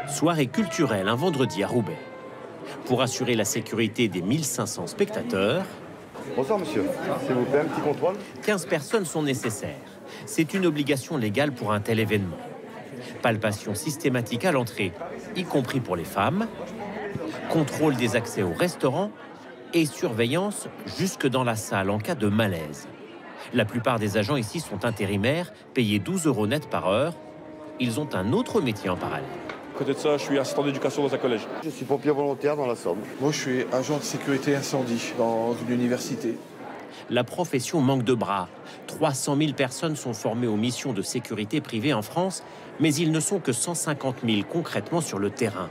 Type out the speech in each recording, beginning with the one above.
Soirée culturelle un vendredi à Roubaix. Pour assurer la sécurité des 1500 spectateurs, bonsoir monsieur, s'il vous plaît, un petit contrôle. 15 personnes sont nécessaires. C'est une obligation légale pour un tel événement. Palpation systématique à l'entrée, y compris pour les femmes, contrôle des accès au restaurant et surveillance jusque dans la salle en cas de malaise. La plupart des agents ici sont intérimaires, payés 12 € net par heure. Ils ont un autre métier en parallèle. À côté de ça, je suis assistant d'éducation dans un collège. Je suis pompier volontaire dans la Somme. Moi, je suis agent de sécurité incendie dans une université. La profession manque de bras. 300 000 personnes sont formées aux missions de sécurité privée en France, mais ils ne sont que 150 000 concrètement sur le terrain.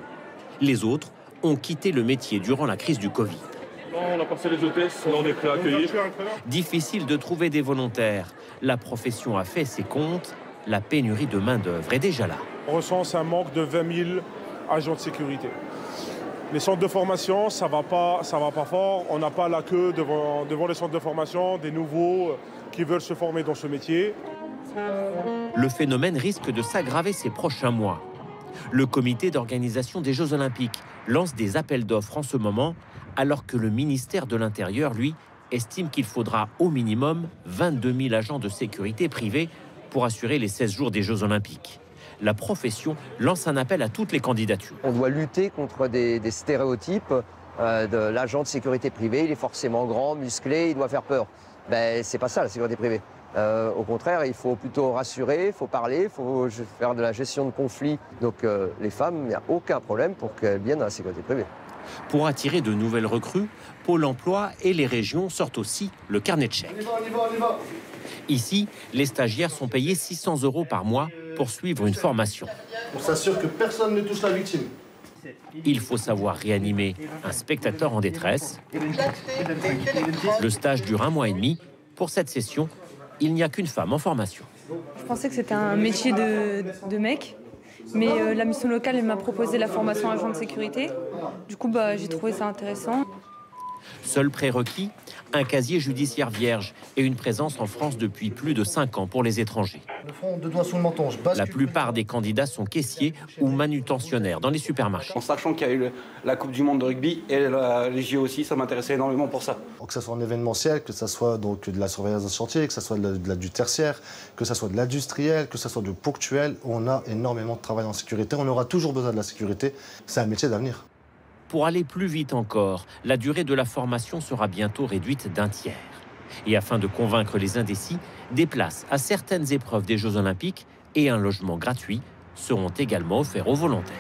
Les autres ont quitté le métier durant la crise du Covid. On a passé les hôtesses, on est prêt à accueillir. Difficile de trouver des volontaires. La profession a fait ses comptes. La pénurie de main-d'œuvre est déjà là. On recense un manque de 20 000 agents de sécurité. Les centres de formation, ça va pas fort. On n'a pas la queue devant les centres de formation, des nouveaux qui veulent se former dans ce métier. Le phénomène risque de s'aggraver ces prochains mois. Le comité d'organisation des Jeux Olympiques lance des appels d'offres en ce moment, alors que le ministère de l'Intérieur, lui, estime qu'il faudra au minimum 22 000 agents de sécurité privés pour assurer les 16 jours des Jeux Olympiques. La profession lance un appel à toutes les candidatures. On doit lutter contre des stéréotypes de l'agent de sécurité privée. Il est forcément grand, musclé, il doit faire peur. Ben, c'est pas ça la sécurité privée. Au contraire, il faut plutôt rassurer, il faut parler, il faut faire de la gestion de conflits. Donc les femmes, il n'y a aucun problème pour qu'elles viennent à la sécurité privée. Pour attirer de nouvelles recrues, Pôle emploi et les régions sortent aussi le carnet de chèques. On y va. Ici, les stagiaires sont payés 600 € par mois pour suivre une formation. On s'assure que personne ne touche la victime. Il faut savoir réanimer un spectateur en détresse. Le stage dure 1 mois et demi. Pour cette session, il n'y a qu'une femme en formation. Je pensais que c'était un métier de mec, mais la mission locale elle m'a proposé la formation agent de sécurité. Du coup, j'ai trouvé ça intéressant. Seul prérequis, un casier judiciaire vierge et une présence en France depuis plus de 5 ans pour les étrangers. Le front, 2 doigts sous le menton, je bascule. La plupart des candidats sont caissiers ou manutentionnaires dans les supermarchés. En sachant qu'il y a eu la Coupe du Monde de rugby et les JO aussi, ça m'intéressait énormément pour ça. Que ce soit en événementiel, que ce soit donc de la surveillance de chantier, que ce soit du tertiaire, que ce soit de l'industriel, que ce soit du ponctuel, on a énormément de travail en sécurité. On aura toujours besoin de la sécurité. C'est un métier d'avenir. Pour aller plus vite encore, la durée de la formation sera bientôt réduite d'1 tiers. Et afin de convaincre les indécis, des places à certaines épreuves des Jeux Olympiques et un logement gratuit seront également offerts aux volontaires.